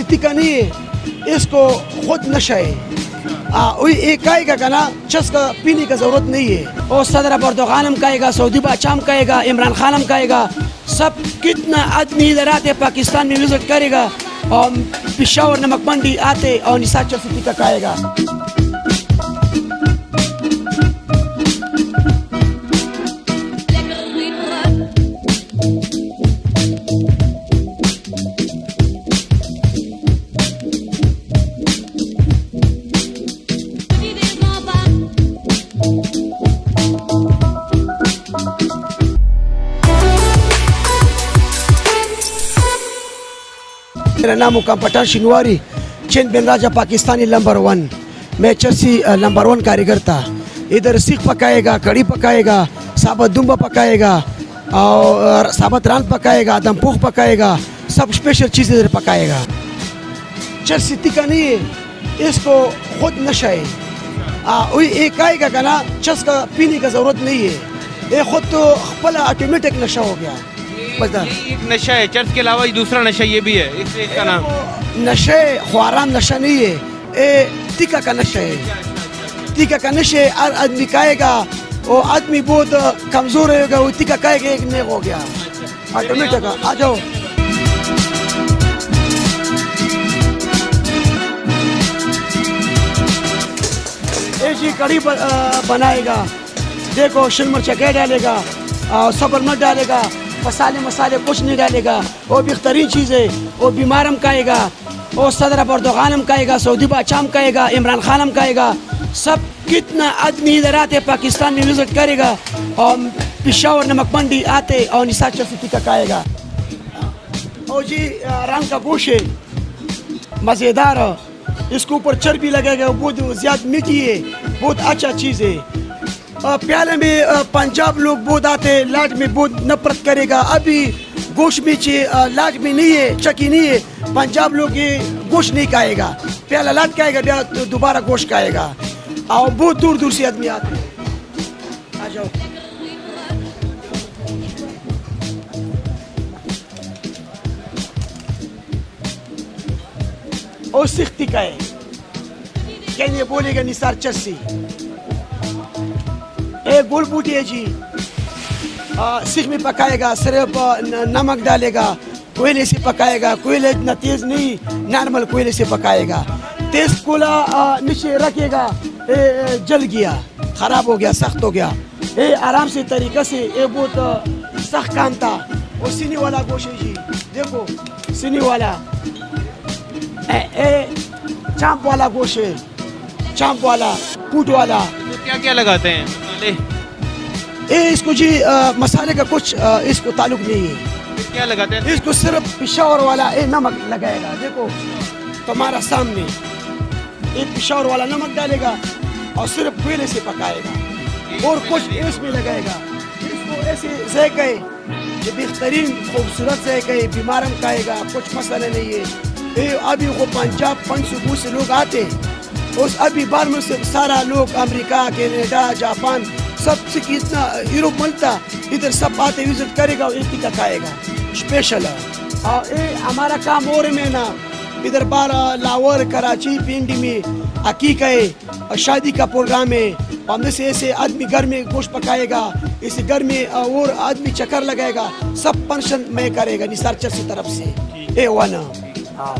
टिका नहीं है, इसको खुद नशा है। एक खाएगा का ना चस का पीने का जरूरत नहीं है। और सदर अर्दोगान हम खाएगा, सऊदी बादशाह हम खाएगा, इमरान खान हम खाएगा, सब कितना आदमी इधर आते पाकिस्तान में विजिट करेगा और पेशावर नमक मंडी आते और निसार चर्सी टिका खाएगा। मेरा नाम मुकाम पठान शिनवारी, चैन बिन राजा पाकिस्तानी नंबर 1। मैं चर्सी नंबर 1 कार्यकर्ता। इधर सीख पकाएगा, कड़ी पकाएगा, साबत दुम्बा पकाएगा और साबत रान पकाएगा, दमपुख पकाएगा, सब स्पेशल चीज़ें इधर पकाएगा। चर्सी टिका नहीं है, इसको खुद नशा है। एक खाएगा का ना चस का पीने का ज़रूरत नहीं है, ये खुद तो पला ऑटोमेटिक नशा हो गया। एक नशा है, चर्च के अलावा दूसरा नशा ये भी है, इसका नाम नशे आराम नशा नहीं है, ये टिका का नशा है। टिका का नशे हर आदमी खाएगा, वो आदमी बहुत कमजोर होगा, वो टिका खाएगा एक नेक हो गया ऑटोमेटिक। आ जाओ ऐसी कड़ी बनाएगा, देखो शिल मिर्च क्या डालेगा, सबर मत डालेगा, मसाले मसाले कुछ नहीं डालेगा। वो बेहतरीन चीज़ है। वो बीमार हम खाएगा, वो सदर अर्दोगान हम खाएगा, सऊदी बादशाह हम खाएगा, इमरान खान हम खाएगा, सब कितना आदमी इधर आते पाकिस्तान में विजिट करेगा और पेशावर नमक मंडी आते और निसार चर्सी टिका खाएगा। और जी रान का गोश्त है, मज़ेदार है, इसके ऊपर चर्बी लगेगा, बहुत ज़्यादा मीठी है, बहुत अच्छा चीज़ है। प्याले में पंजाब लोग बहुत आते, लाट में बहुत नफरत करेगा। अभी गोश्त में लाट में नहीं है, चकी नहीं है, पंजाब लोग ये गोश्त नहीं खाएगा, प्याला लाट खाएगा तो दोबारा गोश्त खाएगा। और बहुत दूर दूर से आदमी आते हैं। आ जाओ और सीख टिका है, क्या ये बोलेगा निसार चर्सी एक गोल बूटी है जी। सीख में पकाएगा, सिर्फ नमक डालेगा, कोयले से पकाएगा, कोयले इतना तेज नहीं, नॉर्मल कोयले से पकाएगा। तेज कोयला नीचे रखेगा, जल गया, खराब हो गया, सख्त हो गया। ये आराम से तरीका से ये बहुत सख्त काम था। वो सीनी वाला गोश्त है जी, देखो सीनी वाला, चांप वाला गोश्त है, चांप वाला, कूट वाला। तो क्या क्या लगाते हैं मसाले? इसको जी मसाले का कुछ इसको ताल्लुक नहीं है। क्या लगाते हैं? इसको सिर्फ पेशावर वाला नमक लगाएगा, देखो तुम्हारा सामने एक पेशावर वाला नमक डालेगा और सिर्फ कोयले से पकाएगा और कुछ इसमें लगाएगा। इसको ऐसे ज़ायक़ा है, ये बेहतरीन खूबसूरत ज़ायक़ा है, बीमार हम खाएगा, कुछ मसाला नहीं है। ये अभी वो पंजाब पंचसूबू से लोग आते, उस अभी बाहर में से सारा लोग अमेरिका, कनाडा, जापान, सबसे कितना यूरोप मिलता, इधर सब आते विजिट करेगा और एक टिका खाएगा, स्पेशल है। और ये हमारा काम और में ना, इधर बार लाहौर, कराची, पिंडी में हकीका है और शादी का प्रोग्राम है, हमने से ऐसे आदमी घर में गोश्त पकाएगा, इस घर में और आदमी चक्कर लगाएगा, सब फंक्शन में करेगा निसार चर्सी तरफ से। ए वाना हाँ।